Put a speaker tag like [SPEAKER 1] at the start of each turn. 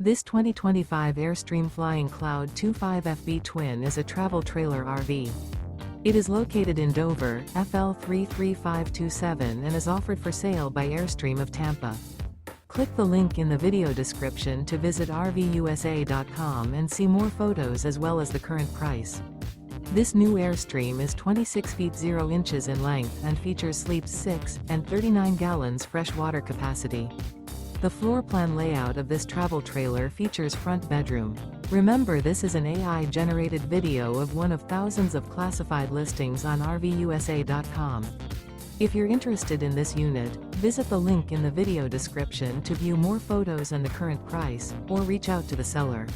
[SPEAKER 1] This 2025 Airstream Flying Cloud 25FB Twin is a travel trailer RV. It is located in Dover, FL 33527 and is offered for sale by Airstream of Tampa. Click the link in the video description to visit RVUSA.com and see more photos as well as the current price. This new Airstream is 26 feet 0 inches in length and features sleeps 6 and 39 gallons fresh water capacity. The floor plan layout of this travel trailer features front bedroom. Remember, this is an AI-generated video of one of thousands of classified listings on RVUSA.com. If you're interested in this unit, visit the link in the video description to view more photos and the current price, or reach out to the seller.